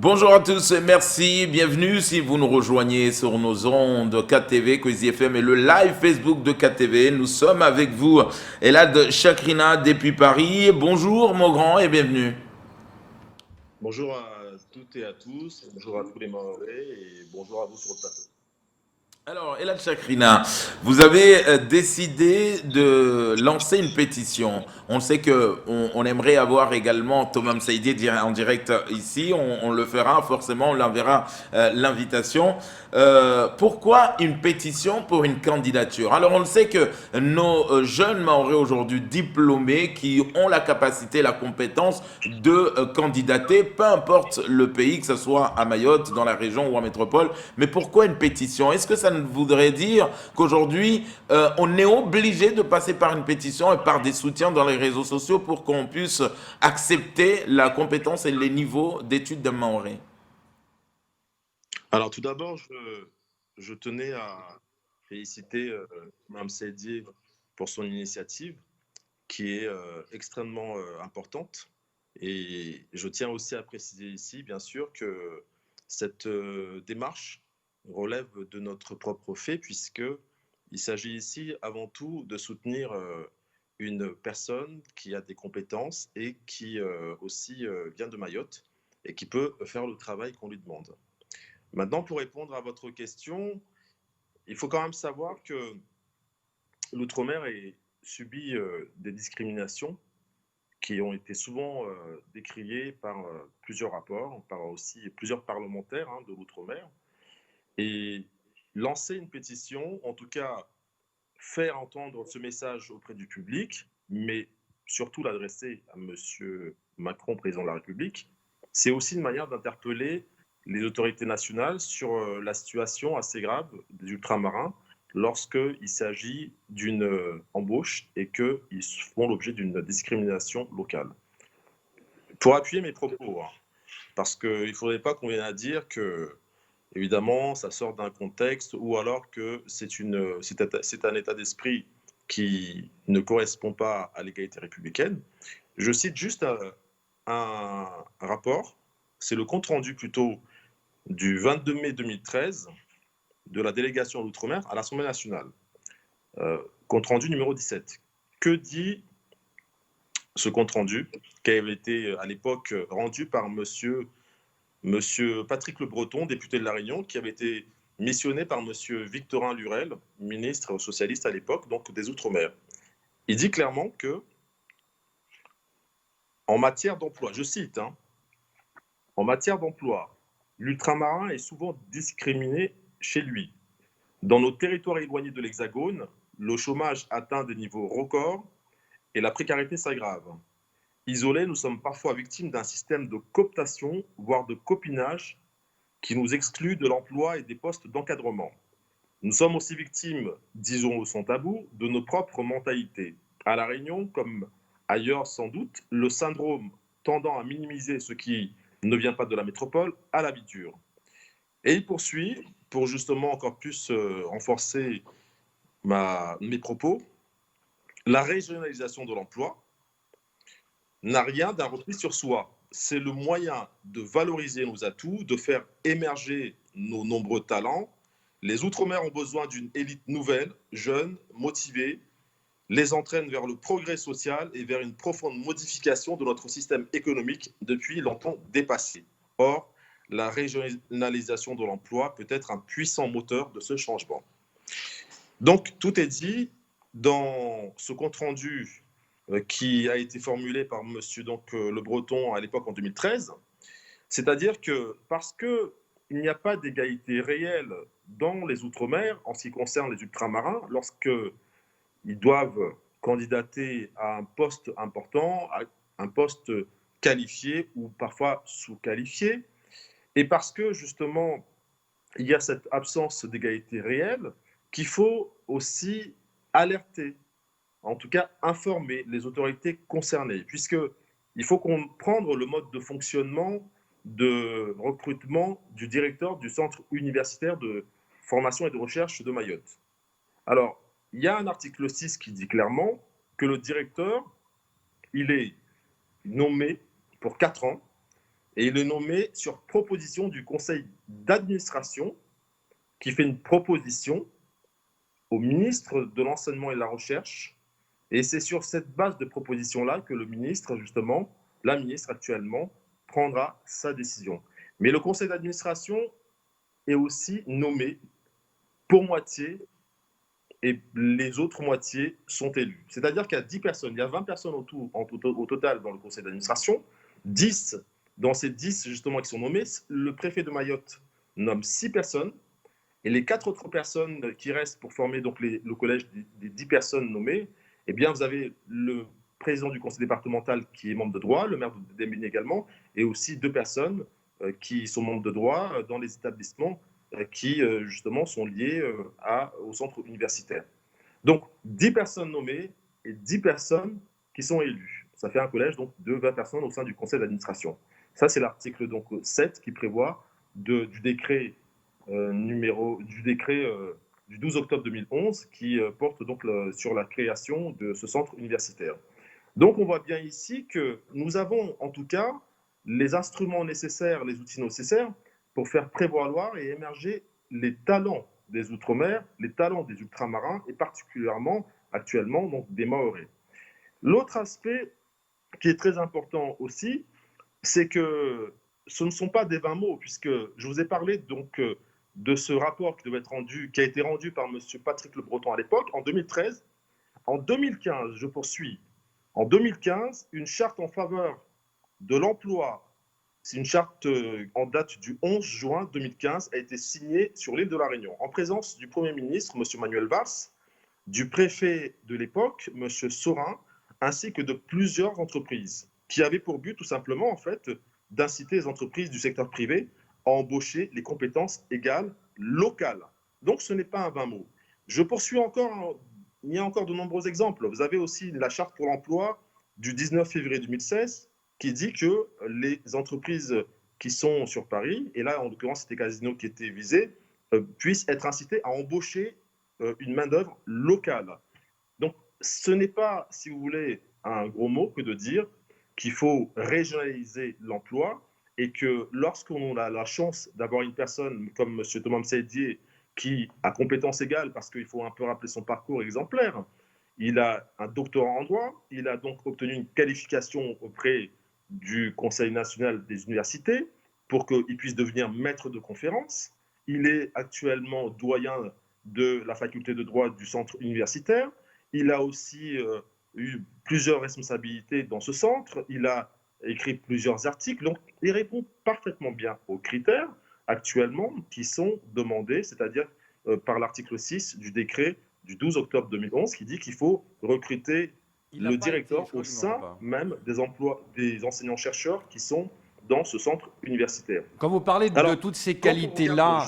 Bonjour à tous, merci, bienvenue si vous nous rejoignez sur nos ondes KTV, Cozy FM et le live Facebook de KTV. Nous sommes avec vous, Elad Chakrina depuis Paris. Bonjour mon grand et bienvenue. Bonjour à toutes et à tous, bonjour à tous les Mahorais et bonjour à vous sur le plateau. Alors, Elad Chakrina, vous avez décidé de lancer une pétition. On sait que on aimerait avoir également Thomas Msaïdi en direct ici. On le fera, forcément, on enverra l'invitation. Pourquoi une pétition pour une candidature? Alors, on le sait que nos jeunes Mahorais aujourd'hui diplômés qui ont la capacité, la compétence de candidater, peu importe le pays, que ce soit à Mayotte, dans la région ou en métropole. Mais pourquoi une pétition? Est-ce que ça ne voudrait dire qu'aujourd'hui, on est obligé de passer par une pétition et par des soutiens dans les réseaux sociaux pour qu'on puisse accepter la compétence et les niveaux d'études d'un Maoré? Alors tout d'abord, je tenais à féliciter Mme Seydi pour son initiative qui est extrêmement importante. Et je tiens aussi à préciser ici, bien sûr, que cette démarche relève de notre propre fait, puisqu'il s'agit ici avant tout de soutenir une personne qui a des compétences et qui aussi vient de Mayotte et qui peut faire le travail qu'on lui demande. Maintenant, pour répondre à votre question, il faut quand même savoir que l'outre-mer subit des discriminations qui ont été souvent décriées par plusieurs rapports, par aussi plusieurs parlementaires de l'outre-mer. Et lancer une pétition, en tout cas faire entendre ce message auprès du public, mais surtout l'adresser à M. Macron, président de la République, c'est aussi une manière d'interpeller les autorités nationales sur la situation assez grave des ultramarins lorsqu'il s'agit d'une embauche et qu'ils font l'objet d'une discrimination locale. Pour appuyer mes propos, parce qu'il ne faudrait pas qu'on vienne à dire que, évidemment, ça sort d'un contexte ou alors que c'est un état d'esprit qui ne correspond pas à l'égalité républicaine. Je cite juste un rapport, c'est le compte-rendu plutôt du 22 mai 2013 de la délégation à l'outre-mer à l'Assemblée nationale. Compte-rendu numéro 17. Que dit ce compte-rendu qui avait été à l'époque rendu par monsieur Patrick Le Breton, député de La Réunion, qui avait été missionné par monsieur Victorin Lurel, ministre socialiste à l'époque, donc des Outre-mer. Il dit clairement que, en matière d'emploi, je cite, en matière d'emploi, l'ultramarin est souvent discriminé chez lui. Dans nos territoires éloignés de l'Hexagone, le chômage atteint des niveaux records et la précarité s'aggrave. Isolés, nous sommes parfois victimes d'un système de cooptation, voire de copinage, qui nous exclut de l'emploi et des postes d'encadrement. Nous sommes aussi victimes, disons-le sans tabou, de nos propres mentalités. À La Réunion, comme ailleurs sans doute, le syndrome tendant à minimiser ce qui ne vient pas de la métropole a la vie dure. Et il poursuit, pour justement encore plus renforcer mes propos, la régionalisation de l'emploi n'a rien d'un repli sur soi. C'est le moyen de valoriser nos atouts, de faire émerger nos nombreux talents. Les Outre-mer ont besoin d'une élite nouvelle, jeune, motivée, les entraîne vers le progrès social et vers une profonde modification de notre système économique depuis longtemps dépassé. Or, la régionalisation de l'emploi peut être un puissant moteur de ce changement. Donc, tout est dit dans ce compte-rendu qui a été formulé par monsieur Le Breton à l'époque en 2013. C'est-à-dire que parce qu'il n'y a pas d'égalité réelle dans les Outre-mer en ce qui concerne les ultramarins, lorsqu'ils doivent candidater à un poste important, à un poste qualifié ou parfois sous-qualifié, et parce que justement il y a cette absence d'égalité réelle qu'il faut aussi alerter, en tout cas informer les autorités concernées, puisqu'il faut comprendre le mode de fonctionnement de recrutement du directeur du centre universitaire de formation et de recherche de Mayotte. Alors, il y a un article 6 qui dit clairement que le directeur, il est nommé pour 4 ans et il est nommé sur proposition du conseil d'administration qui fait une proposition au ministre de l'Enseignement et de la Recherche. Et c'est sur cette base de proposition-là que le ministre, justement, la ministre actuellement, prendra sa décision. Mais le conseil d'administration est aussi nommé pour moitié et les autres moitiés sont élus. C'est-à-dire qu'il y a 10 personnes, il y a 20 personnes au total dans le conseil d'administration, 10, dans ces 10 justement qui sont nommés, le préfet de Mayotte nomme 6 personnes, et les 4 autres personnes qui restent pour former donc le collège des 10 personnes nommées, eh bien vous avez le président du conseil départemental qui est membre de droit, le maire de Dembélé également, et aussi 2 personnes qui sont membres de droit dans les établissements qui justement sont liés au centre universitaire. Donc 10 personnes nommées et 10 personnes qui sont élues. Ça fait un collège donc, de 20 personnes au sein du conseil d'administration. Ça, c'est l'article donc, 7 qui prévoit du décret du 12 octobre 2011 qui porte donc sur la création de ce centre universitaire. Donc on voit bien ici que nous avons en tout cas les instruments nécessaires, les outils nécessaires pour faire prévaloir et émerger les talents des Outre-mer, les talents des ultramarins et particulièrement actuellement donc, des Mahorais. L'autre aspect qui est très important aussi, c'est que ce ne sont pas des vains mots, puisque je vous ai parlé donc de ce rapport qui a été rendu par M. Patrick Le Breton à l'époque, en 2013. En 2015, je poursuis, en 2015, une charte en faveur de l'emploi, c'est une charte en date du 11 juin 2015, a été signée sur l'île de la Réunion, en présence du Premier ministre, M. Manuel Valls, du préfet de l'époque, M. Saurin, ainsi que de plusieurs entreprises, qui avaient pour but tout simplement en fait d'inciter les entreprises du secteur privé à embaucher les compétences égales locales. Donc ce n'est pas un vain mot. Je poursuis encore, il y a encore de nombreux exemples. Vous avez aussi la charte pour l'emploi du 19 février 2016 qui dit que les entreprises qui sont sur Paris, et là en l'occurrence c'était Casino qui était visé, puissent être incitées à embaucher une main-d'œuvre locale. Donc ce n'est pas, si vous voulez, un gros mot que de dire qu'il faut régionaliser l'emploi et que lorsqu'on a la chance d'avoir une personne comme M. Thomas Msaïdié qui a compétences égales, parce qu'il faut un peu rappeler son parcours exemplaire, il a un doctorat en droit, il a donc obtenu une qualification auprès du Conseil national des universités pour qu'il puisse devenir maître de conférence. Il est actuellement doyen de la faculté de droit du centre universitaire. Il a aussi eu plusieurs responsabilités dans ce centre. Il a écrit plusieurs articles. Donc, il répond parfaitement bien aux critères actuellement qui sont demandés, c'est-à-dire par l'article 6 du décret du 12 octobre 2011 qui dit qu'il faut recruter le directeur au sein même des enseignants-chercheurs qui sont dans ce centre universitaire. Quand vous parlez de toutes ces qualités-là,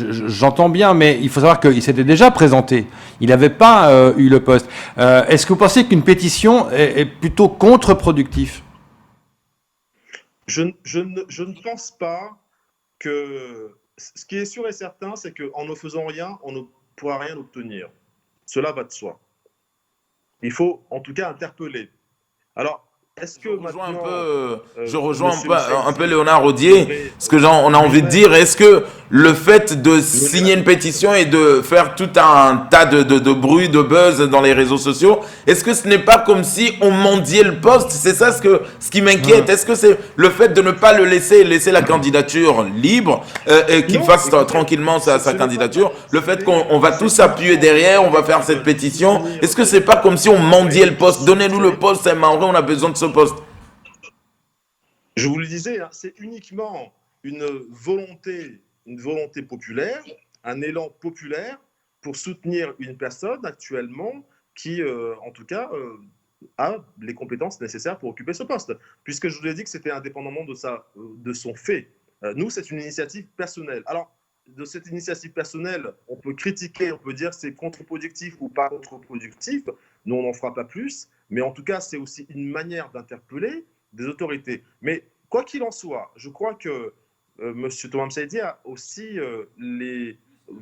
j'entends bien, mais il faut savoir qu'il s'était déjà présenté. Il n'avait pas eu le poste. Est-ce que vous pensez qu'une pétition est plutôt contre-productive ? Je ne pense pas que... Ce qui est sûr et certain, c'est qu'en ne faisant rien, on ne pourra rien obtenir. Cela va de soi. Il faut en tout cas interpeller. Alors, est-ce que je rejoins un peu Léonard Rodier. Ce que on a envie de dire, est-ce que le fait de signer une pétition et de faire tout un tas de bruit, de buzz dans les réseaux sociaux, est-ce que ce n'est pas comme si on mendiait le poste? C'est ça ce qui m'inquiète. Est-ce que c'est le fait de ne pas le laisser la candidature libre et qu'il fasse tranquillement sa candidature, le fait qu'on va tous s'appuyer derrière, on va faire cette pétition, est-ce que c'est pas comme si on mendiait le poste? Donnez-nous le poste, c'est marrant, on a besoin de ce poste. Je vous le disais, c'est uniquement une volonté populaire, un élan populaire pour soutenir une personne actuellement qui, en tout cas, a les compétences nécessaires pour occuper ce poste. Puisque je vous ai dit que c'était indépendamment de son fait. Nous, c'est une initiative personnelle. Alors, de cette initiative personnelle, on peut critiquer, on peut dire que c'est contre-productif ou pas contre-productif. Nous, on n'en fera pas plus. Mais en tout cas, c'est aussi une manière d'interpeller des autorités. Mais quoi qu'il en soit, je crois que M. Thomas Msaïdié a aussi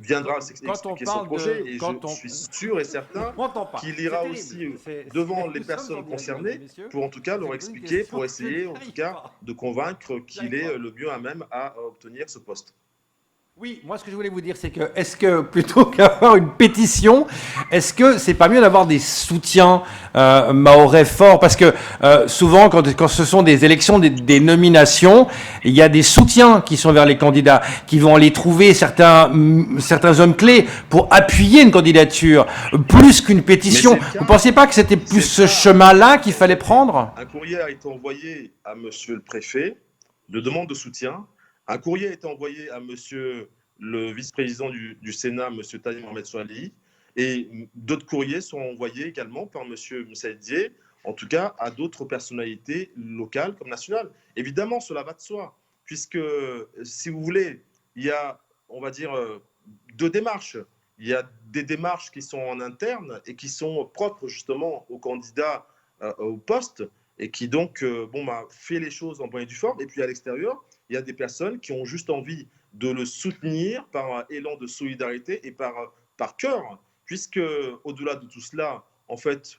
viendra Quand on expliquer parle son projet de... et Quand je on... suis sûr et certain On m'entend pas. qu'il C'est ira terrible. aussi devant Nous les sommes en personnes direct, mesdames et concernées messieurs. pour en tout cas Je leur vous pose une expliquer, question, pour je essayer n'y en tout arrive cas pas. de convaincre J'y qu'il arrive est pas. le mieux à même à obtenir ce poste. Oui, moi ce que je voulais vous dire, c'est que est-ce que plutôt qu'avoir une pétition, est-ce que c'est pas mieux d'avoir des soutiens mahorais forts? Parce que souvent, quand ce sont des élections, des nominations, il y a des soutiens qui sont vers les candidats, qui vont aller trouver certains hommes clés pour appuyer une candidature, plus qu'une pétition. Mais c'est le cas. Vous ne pensiez pas que c'était plus ce chemin-là qu'il fallait prendre? Un courrier a été envoyé à monsieur le préfet de demande de soutien. Un courrier a été envoyé à monsieur le vice-président du Sénat, monsieur Tani Mohamed Soali. Et d'autres courriers sont envoyés également par monsieur Moussaïdier, en tout cas à d'autres personnalités locales comme nationales. Évidemment, cela va de soi, puisque, si vous voulez, il y a, on va dire, deux démarches. Il y a des démarches qui sont en interne et qui sont propres justement aux candidats au poste et qui donc fait les choses en bonne et due forme. Et puis à l'extérieur, il y a des personnes qui ont juste envie de le soutenir par un élan de solidarité et par cœur, puisque au-delà de tout cela, en fait,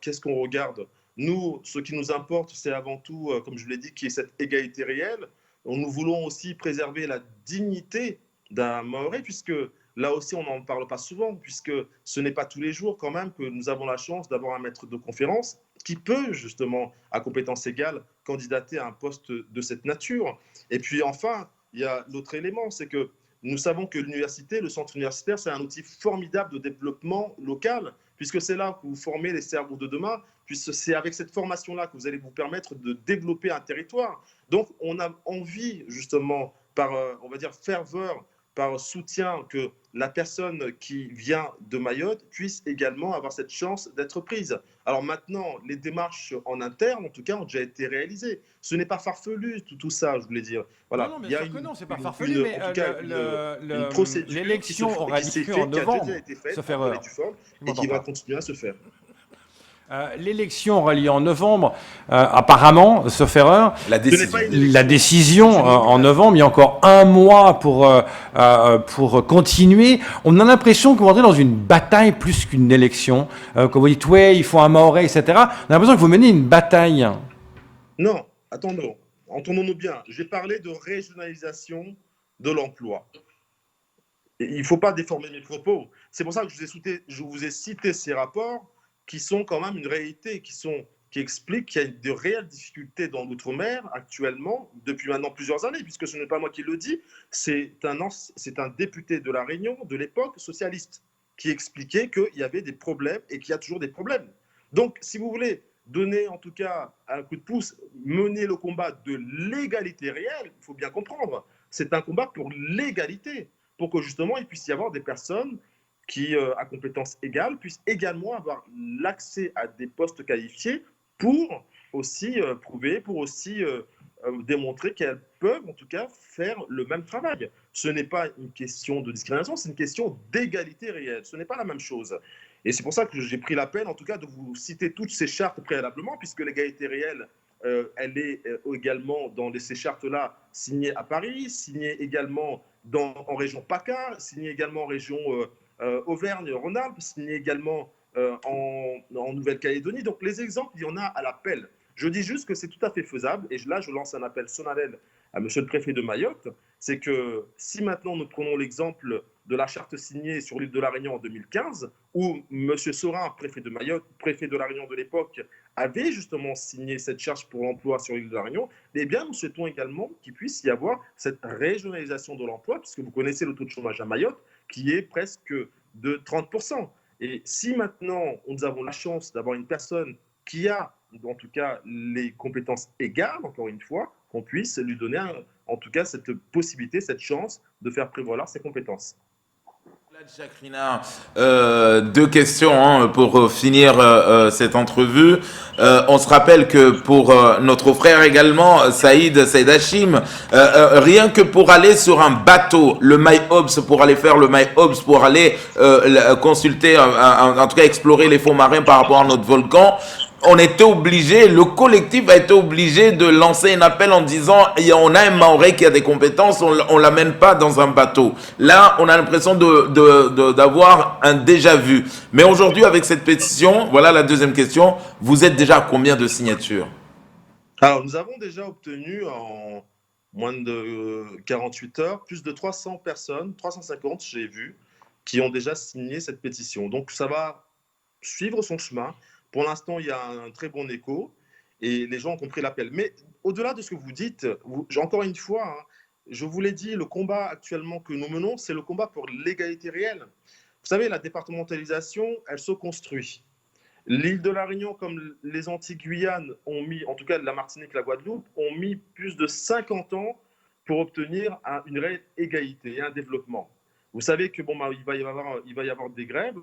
qu'est-ce qu'on regarde? Nous, ce qui nous importe, c'est avant tout, comme je vous l'ai dit, qu'il y ait cette égalité réelle. Nous voulons aussi préserver la dignité d'un Mahorais, puisque là aussi, on n'en parle pas souvent, puisque ce n'est pas tous les jours quand même que nous avons la chance d'avoir un maître de conférence qui peut justement, à compétence égale, candidater à un poste de cette nature. Et puis enfin, il y a l'autre élément, c'est que nous savons que l'université, le centre universitaire, c'est un outil formidable de développement local, puisque c'est là que vous formez les cerveaux de demain, puisque c'est avec cette formation-là que vous allez vous permettre de développer un territoire. Donc, on a envie, justement, par, on va dire, ferveur, par soutien, que la personne qui vient de Mayotte puisse également avoir cette chance d'être prise. Alors maintenant, les démarches en interne, en tout cas, ont déjà été réalisées. Ce n'est pas farfelu, tout ça, je voulais dire. Voilà. Non, Il y a sûr que non, c'est pas farfelu, mais une procédure l'élection aura lieu en qui a novembre, déjà été faite, sauf erreur. et qui va continuer à se faire. L'élection aura lieu en novembre, apparemment, sauf erreur. La La décision en novembre, il y a encore un mois pour continuer. On a l'impression que vous entrez dans une bataille plus qu'une élection. Quand vous dites, ouais, il faut un Mahorais, etc. On a l'impression que vous menez une bataille. Non, entendons-nous bien. J'ai parlé de régionalisation de l'emploi. Il ne faut pas déformer mes propos. C'est pour ça que je vous ai cité ces rapports qui sont quand même une réalité, qui expliquent qu'il y a de réelles difficultés dans l'outre-mer actuellement, depuis maintenant plusieurs années, puisque ce n'est pas moi qui le dis, c'est un député de La Réunion de l'époque socialiste qui expliquait qu'il y avait des problèmes et qu'il y a toujours des problèmes. Donc, si vous voulez donner en tout cas un coup de pouce, mener le combat de l'égalité réelle, il faut bien comprendre, c'est un combat pour l'égalité, pour que justement il puisse y avoir des personnes qui, à compétences égales, puissent également avoir l'accès à des postes qualifiés pour aussi prouver, pour aussi démontrer qu'elles peuvent en tout cas faire le même travail. Ce n'est pas une question de discrimination, c'est une question d'égalité réelle. Ce n'est pas la même chose. Et c'est pour ça que j'ai pris la peine en tout cas de vous citer toutes ces chartes préalablement, puisque l'égalité réelle, elle est également dans ces chartes-là signées à Paris, signées également en région PACA, signées également en région Auvergne-Rhône-Alpes, signé également en Nouvelle-Calédonie. Donc les exemples, il y en a à l'appel. Je dis juste que c'est tout à fait faisable, et là je lance un appel solennel à monsieur le préfet de Mayotte, c'est que si maintenant nous prenons l'exemple de la charte signée sur l'île de la Réunion en 2015, où monsieur Sorin, préfet de Mayotte, préfet de la Réunion de l'époque, avait justement signé cette charte pour l'emploi sur l'île de la Réunion, eh bien nous souhaitons également qu'il puisse y avoir cette régionalisation de l'emploi, puisque vous connaissez le taux de chômage à Mayotte, qui est presque de 30%. Et si maintenant nous avons la chance d'avoir une personne qui a en tout cas les compétences égales, encore une fois, qu'on puisse lui donner en tout cas cette possibilité, cette chance de faire prévaloir ses compétences. Chakrina, deux questions pour finir cette entrevue. On se rappelle que pour notre frère également, Saïd Hachim, rien que pour aller sur un bateau, le MyObs, pour aller faire le MyObs, pour aller consulter, en tout cas explorer les fonds marins par rapport à notre volcan, on était obligé, le collectif a été obligé de lancer un appel en disant on a un Mahorais qui a des compétences, on l'amène pas dans un bateau. Là, on a l'impression d'avoir un déjà vu. Mais aujourd'hui, avec cette pétition, voilà la deuxième question, vous êtes déjà à combien de signatures? Alors, nous avons déjà obtenu en moins de 48 heures plus de 300 personnes, 350 j'ai vu, qui ont déjà signé cette pétition. Donc, ça va suivre son chemin. Pour l'instant, il y a un très bon écho et les gens ont compris l'appel. Mais au-delà de ce que vous dites, encore une fois, hein, je vous l'ai dit, le combat actuellement que nous menons, c'est le combat pour l'égalité réelle. Vous savez, la départementalisation, elle se construit. L'île de la Réunion, comme les Antilles-Guyane, ont mis, en tout cas la Martinique, la Guadeloupe, ont mis plus de 50 ans pour obtenir une réelle égalité et un développement. Vous savez que il va y avoir des grèves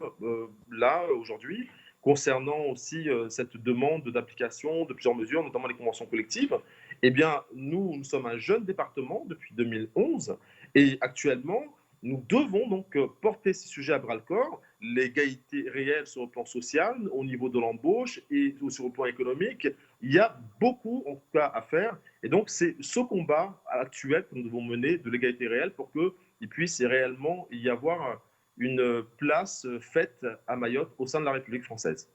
là aujourd'hui concernant aussi cette demande d'application de plusieurs mesures, notamment les conventions collectives. Eh bien, nous sommes un jeune département depuis 2011 et actuellement, nous devons donc porter ces sujets à bras-le-corps, l'égalité réelle sur le plan social, au niveau de l'embauche et sur le plan économique. Il y a beaucoup, en tout cas, à faire. Et donc, c'est ce combat actuel que nous devons mener de l'égalité réelle pour qu'il puisse réellement y avoir une place faite à Mayotte au sein de la République française.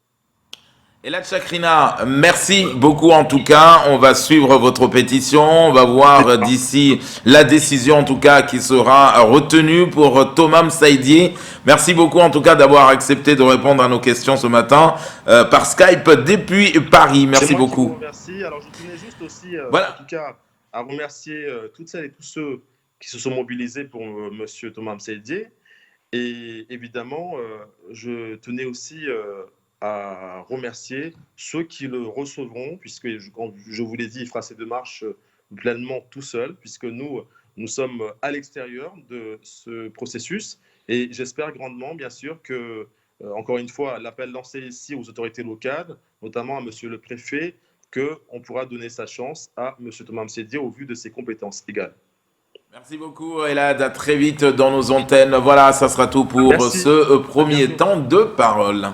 Elad Chakrina, merci beaucoup en tout cas. On va suivre votre pétition. On va voir d'ici la décision en tout cas qui sera retenue pour Thomas Saïdier. Merci beaucoup en tout cas d'avoir accepté de répondre à nos questions ce matin par Skype depuis Paris. Merci beaucoup. Merci. Alors je tenais juste aussi Voilà. en tout cas à remercier toutes celles et tous ceux qui se sont mobilisés pour Monsieur Thomas Saïdier. Et évidemment, je tenais aussi à remercier ceux qui le recevront, puisque, comme je vous l'ai dit, il fera ses démarches pleinement tout seul, puisque nous sommes à l'extérieur de ce processus. Et j'espère grandement, bien sûr, que, encore une fois, l'appel lancé ici aux autorités locales, notamment à Monsieur le Préfet, qu'on pourra donner sa chance à Monsieur Thomas Saïdier au vu de ses compétences égales. Merci beaucoup Elad, à très vite dans nos antennes. Voilà, ça sera tout pour ce premier temps de parole.